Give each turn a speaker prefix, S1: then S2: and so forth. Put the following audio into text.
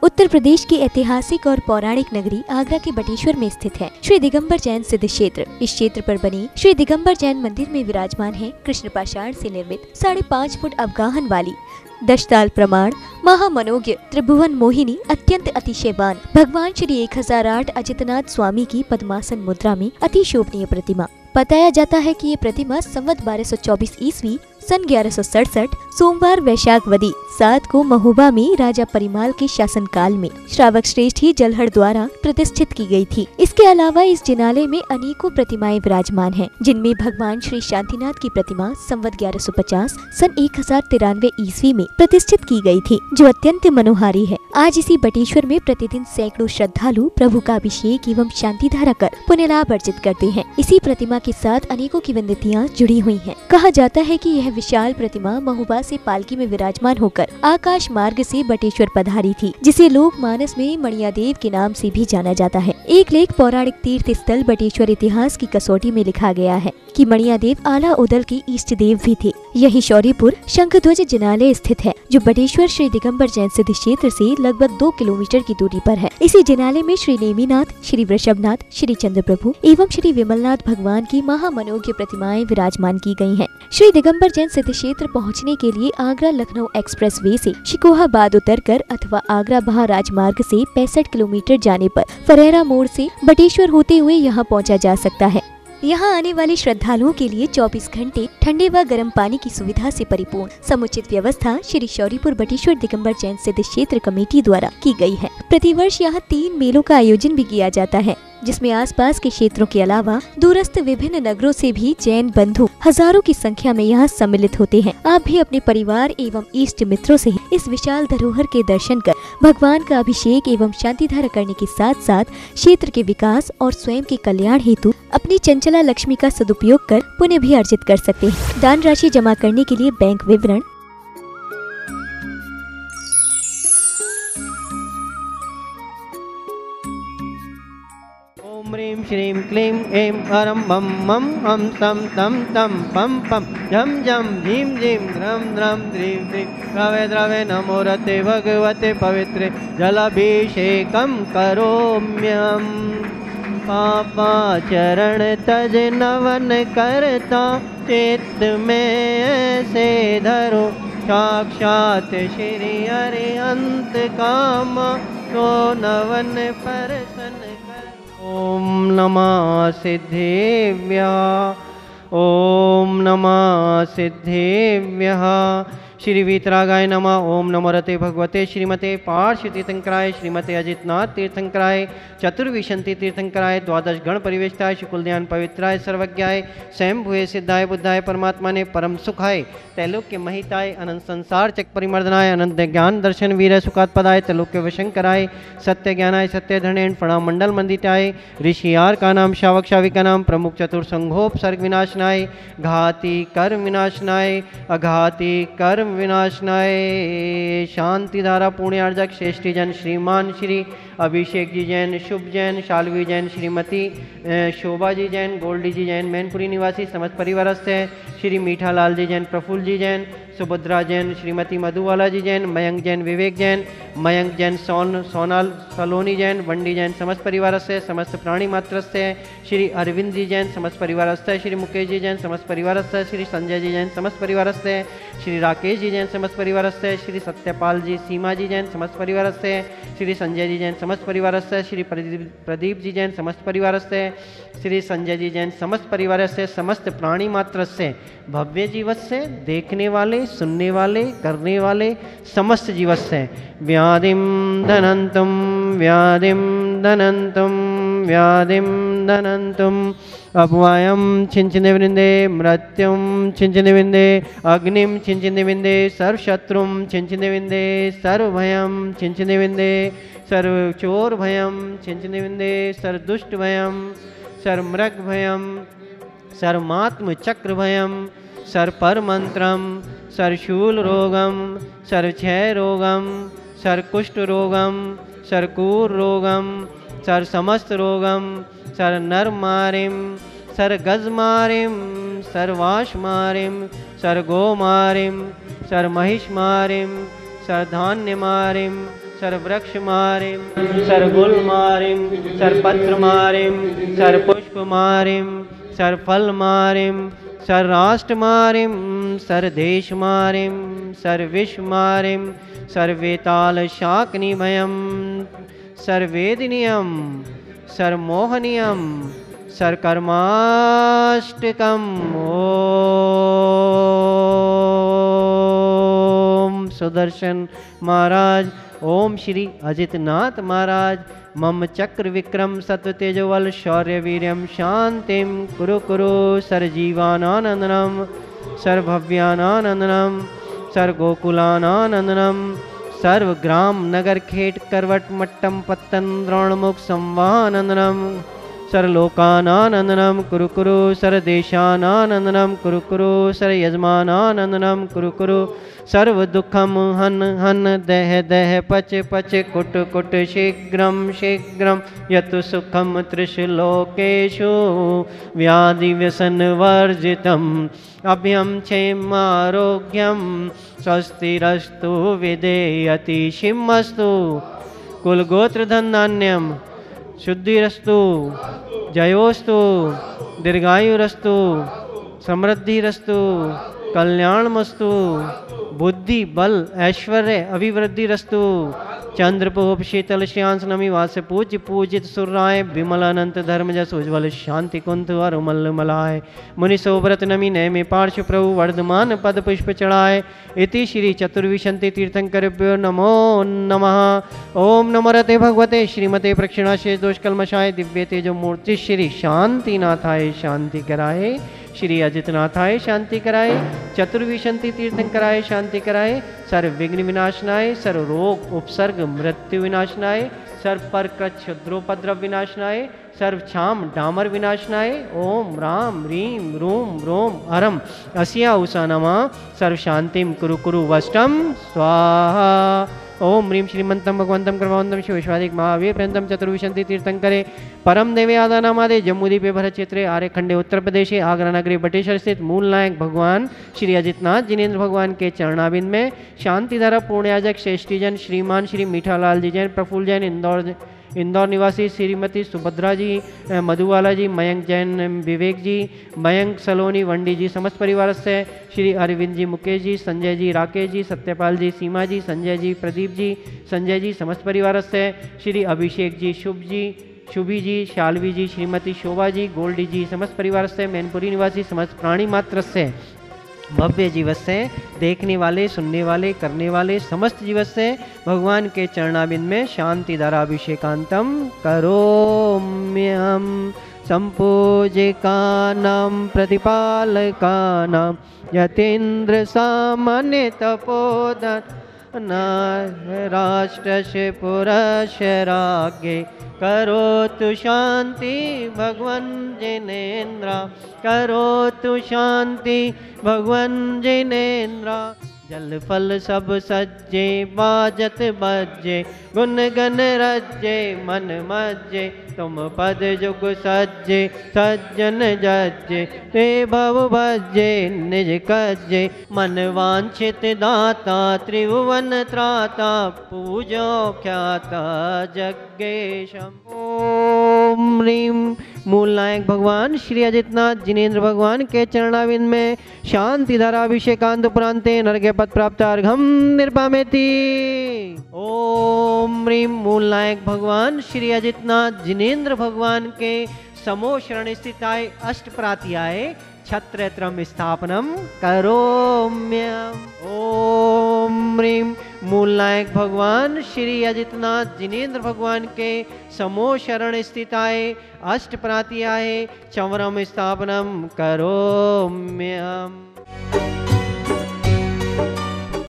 S1: उत्तर प्रदेश की ऐतिहासिक और पौराणिक नगरी आगरा के बटेश्वर में स्थित है श्री दिगंबर जैन सिद्ध क्षेत्र। इस क्षेत्र पर बनी श्री दिगंबर जैन मंदिर में विराजमान है कृष्ण पाषाण से निर्मित 5.5 फुट अवगाहन वाली दशताल प्रमाण महामनोज्ञ त्रिभुवन मोहिनी अत्यंत अतिशयवान भगवान श्री 1008 अजितनाथ स्वामी की पद्मासन मुद्रा में अति शोभनीय प्रतिमा। बताया जाता है कि ये प्रतिमा संवत 1224 ईस्वी सन 1167 सोमवार वैशाख वदी 7 को महोबा में राजा परिमाल के शासन काल में श्रावक श्रेष्ठ ही जलहड़ द्वारा प्रतिष्ठित की गई थी। इसके अलावा इस जिनालय में अनेकों प्रतिमाएं विराजमान हैं, जिनमें भगवान श्री शांतिनाथ की प्रतिमा संवत 1150 सन 1093 ईस्वी में प्रतिष्ठित की गई थी, जो अत्यंत मनोहारी है। आज इसी बटेश्वर में प्रतिदिन सैकड़ों श्रद्धालु प्रभु का अभिषेक एवं शांति धारा कर पुण्य लाभ अर्जित करते हैं। इसी प्रतिमा के साथ अनेकों किंवदंतियां जुड़ी हुई हैं। कहा जाता है कि यह विशाल प्रतिमा महोबा से पालकी में विराजमान होकर आकाश मार्ग से बटेश्वर पधारी थी, जिसे लोक मानस में मणियादेव के नाम से भी जाना जाता है। एक लेख पौराणिक तीर्थ स्थल बटेश्वर इतिहास की कसौटी में लिखा गया है कि मणियादेव आला उदल के इष्ट देव भी थे। यही शौर्यपुर शंखध्वज जिनालय स्थित है, जो बटेश्वर श्री दिगंबर जैन सिद्ध क्षेत्र से लगभग 2 किलोमीटर की दूरी पर है। इसी जिनालय में श्री नेमिनाथ, श्री वृषभनाथ, श्री चंद्रप्रभु एवं श्री विमलनाथ भगवान की महामनोज्ञ प्रतिमाएं विराजमान की गई हैं। श्री दिगंबर जैन सिद्ध क्षेत्र पहुँचने के लिए आगरा लखनऊ एक्सप्रेस वे से शिकोहाबाद उतरकर अथवा आगरा बहा राजमार्ग से 65 किलोमीटर जाने पर फरेरा मोड़ से बटेश्वर होते हुए यहाँ पहुँचा जा सकता है। यहाँ आने वाले श्रद्धालुओं के लिए 24 घंटे ठंडे व गर्म पानी की सुविधा से परिपूर्ण समुचित व्यवस्था श्री शौर्यपुर बटेश्वर दिगंबर जैन सिद्ध क्षेत्र कमेटी द्वारा की गई है। प्रतिवर्ष यहाँ 3 मेलों का आयोजन भी किया जाता है, जिसमें आसपास के क्षेत्रों के अलावा दूरस्थ विभिन्न नगरों से भी जैन बंधु हजारों की संख्या में यहाँ सम्मिलित होते हैं। आप भी अपने परिवार एवं इष्ट मित्रों से इस विशाल धरोहर के दर्शन कर भगवान का अभिषेक एवं शांति धारा करने के साथ साथ क्षेत्र के विकास और स्वयं के कल्याण हेतु अपनी चंचला लक्ष्मी का सदुपयोग कर पुण्य भी अर्जित कर सकते हैं। दान राशि जमा करने के लिए बैंक विवरण
S2: ह्रीं श्रीं क्लीं ऐं हरं मं मं हं सं तं तं पं पं झं झं झीं झीं द्रं द्रं द्रीं द्रीं द्रवे द्रवे नमो रते भगवते पवित्रे जलाभिषेकं करोम्यहम् पापाचरण तज नवन करता चित्त में ऐसे धरो साक्षात श्री हरि अंत काम तो नवन परसन ओम नमः सिद्धेभ्यः ओम नमः सिद्धेभ्यः श्री वीतरागाय नमः। ओम नमो रते भगवते श्रीमते पार्श्व तीर्थंकराय श्रीमते अजितनाथ तीर्थंकराय चतुर्विशंति तीर्थंकराय द्वादश गण परिवेष्टाय शुकुलध्यान पवित्राय सर्वज्ञाय स्वयं भूये सिद्धाय बुद्धाय परमात्मा ने परम सुखाय तैलोक्य महिताय अनंत संसार चक परिमर्दनाय अनंत ज्ञान दर्शन वीर सुखात्पदाय तैलोक्य वशंकराय सत्य ज्ञानाय सत्य धरणेन प्रणाम मंडल मंदिताय ऋषियार का नाम शावक शाविका नाम प्रमुख चतुर्संघोप सर्ग विनाशनाय घाती कर्म विनाशनाय अघाती कर्म विनाशनाय शांति धारा पुण्यार्जक श्रेष्ठी जन श्रीमान श्री अभिषेक जी जैन, शुभ जैन, शालवी जैन, श्रीमती शोभा जी जैन, गोल्डी जी जैन, मैनपुरी निवासी समस्त परिवार से श्री मीठा लाल जी जैन, प्रफुल्ल जी जैन, सुभद्रा जैन, श्रीमती मधुवाला जी जैन, मयंक जैन, विवेक जैन, मयंक जैन, सोनाल सलोनी जैन, बंडी जैन समस्त परिवार से समस्त प्राणी मात्र से श्री अरविंद जी जैन समस्त परिवार से श्री मुकेश जी जैन समस्त परिवार से श्री संजय जी जैन समस्त परिवार से श्री राकेश जी जैन समस्त परिवार से श्री सत्यपाल जी सीमा जी जैन समस्त परिवार से श्री संजय जी जैन समस्त परिवार से श्री प्रदीप जी जैन समस्त परिवार से श्री संजय जी जैन समस्त परिवार से समस्त प्राणी मात्र से भव्य जीवत से देखने वाले सुनने वाले करने वाले समस्त जीवत से व्याधिम धनंतुम व्याधिम धनंतुम व्याधिम धनंतुम अपवायम छिंचने वृंदे मृत्युम छिंचने विंदे अग्निम छिंचने विंदे सर्वशत्रुम छिंचने विंदे सर्वभयम छिंचने विंदे सर्वचोर भयम छिंचने विंदे सर्वदुष्ट भयम सर्वमृग भयम सर्वमात्म चक्र भयम सर्वपरमंत्रम सर्वशूल रोगम सर्वक्षय रोगम सर्वकुष्ठ रोगम सर्वकूर रोगम सर्वसमस्त रोगम सर्वनरमारिम सर्वगजमारिम सर्वाशमारिम सर्वगोमारिम सर्वमहिषमारिम सर्वधान्यमारिम सर्वृक्ष मारिम सर्गुल मारिम सर्पत्र मारिम सर्पुष्प मारिम सर्फल मारिम सर्राष्ट्र मारिम सर्देश मारिम सर्विष मारिम सर्वेताल शाकनिभयम सर्वेदिनियम सर्मोहनियम सर्कर्माष्टकम। ओम सुदर्शन महाराज, ओम श्री अजितनाथ महाराज, मम चक्र विक्रम सत्व तेजोवल शौर्य वीर्यम शांतिम कुरु कुरु सर्जीवानानंदनम सर्वभव्यानानंदनम सर्गोकुलानानंदनम सर्वग्राम नगर खेट करवट मट्टम पत्तन द्रोणमुख संवानंदनम सर्वलोकानानंदनम कुरु कुरु सर्वदेशानानंदनम कुरु कुरु सर्वयजमानानंदनम कुरु कुरु सर्व दुखम हन हन दह दह पच पच कुट कुट शीघ्रम शीघ्रम यतु सुखम त्रिशलोकेषु व्याधि व्यसन वर्जितम अभ्यम क्षेमारोग्यम स्वस्तिरस्तु विदेयति शिमस्तु कुलगोत्र धन धान्यम शुद्धिरस्तु जयोस्तु दीर्घायुरस्तु समृद्धिरस्तु कल्याणमस्तु बुद्धि बल ऐश्वर्य अभिवृद्धिरस्तु चंद्रपोप शीतल श्रियांश नमी वास पूज्य पूजित सुराय विमल अनंत धर्म जस उज्ज्वल शांति कुंत अरुमल मलाय मुनि सोव्रत नमी नैमे पार्श्व प्रभु वर्धमान पद पुष्प चढ़ाए। इति श्री चतुर्विशंति तीर्थंकरेभ्यो नमो नमः। ओम नमो रते भगवते श्रीमते प्रक्षिणाशे दोषकल्मषाय दिव्य तेजो मूर्ति श्री शांतिनाथाय शांति कराए श्री अजितनाथाय शांति कराए चतुर्विशंति तीर्थंकराय शांति कराए सर्व विघ्न विनाशनाय सर्व रोग उपसर्ग मृत्यु विनाशनाय सर्व पर क्षुद्रोपद्रव विनाशनाय सर्व छाम डामर विनाशनाय ओम राम रीम रूम रोम हरम अस्या उषा नमः सर्व शांतिम कुरु कुरु वष्टम स्वाहा। ओम ह्रीं श्रीमंतम भगवंतम कृपावंतम शिव विश्वादिक महावीर पर्यंतम चतुर्विशंति तीर्थंकरे परम देवे आदानामादे जम्मूदीपे भरत क्षेत्रे आर्यखंडे उत्तर प्रदेशे आगरा नगरी बटेश्वर स्थित मूल नायक भगवान श्री अजितनाथ जिनेन्द्र भगवान के चरणाबिंद में शांतिधारा पूर्णयाजक श्रेष्ठीजन श्रीमान श्री मीठालाल जी जैन प्रफुल्ल जैन इंदौर निवासी श्रीमती सुभद्रा जी मधुवाला जी मयंक जैन विवेक जी मयंक सलोनी वंडी जी समस्त परिवार से श्री अरविंद जी मुकेश जी संजय जी राकेश जी सत्यपाल जी सीमा जी संजय जी प्रदीप जी संजय जी समस्त परिवार से श्री अभिषेक जी शुभी जी शालवी जी श्रीमती शोभा जी गोल्डी जी समस्त परिवार से मैनपुरी निवासी समस्त प्राणी मात्र से भव्य जीवस से देखने वाले सुनने वाले करने वाले समस्त जीवस से भगवान के चरणाबिंद में शांति धाराभिषेकांतम करोम्यहम संपूजिकानां प्रतिपालकानां यतीन्द्र सामान्य तपोधन राष्ट्रस्य पुरस्य राज्ञे करोतु शांति भगवन् जिनेन्द्र करोतु शांति भगवन् जिनेन्द्र जल फल सब सज्जे बाजत बज्जे गुण गण रज्जे मन मज्जे तुम पद जुग सज्जे सज्जन जज्जे ते भव भज्जे निज कज्जे मन वांछित दाता त्रिभुवन त्राता पूजो ख्याता जग्गेशम। ओम ह्रीं मूल नायक भगवान श्री अजितनाथ जिनेन्द्र भगवान के चरणाविंद में शांति धाराभिषेकांत उपरांते नरके पद प्राप्त अर्घम निर्पामेति। ओम ह्रीं मूल नायक भगवान श्री अजितनाथ जिनेन्द्र भगवान के समो शरण स्थिताय अष्ट प्रात्याय छत्रत्रम स्थापनम करोम्यहम्। ओम ह्रीं मूल नायक भगवान श्री अजितनाथ जिनेन्द्र भगवान के समो शरण स्थिताय अष्ट प्रात्याय चंवरम स्थापनम करोम्यहम्।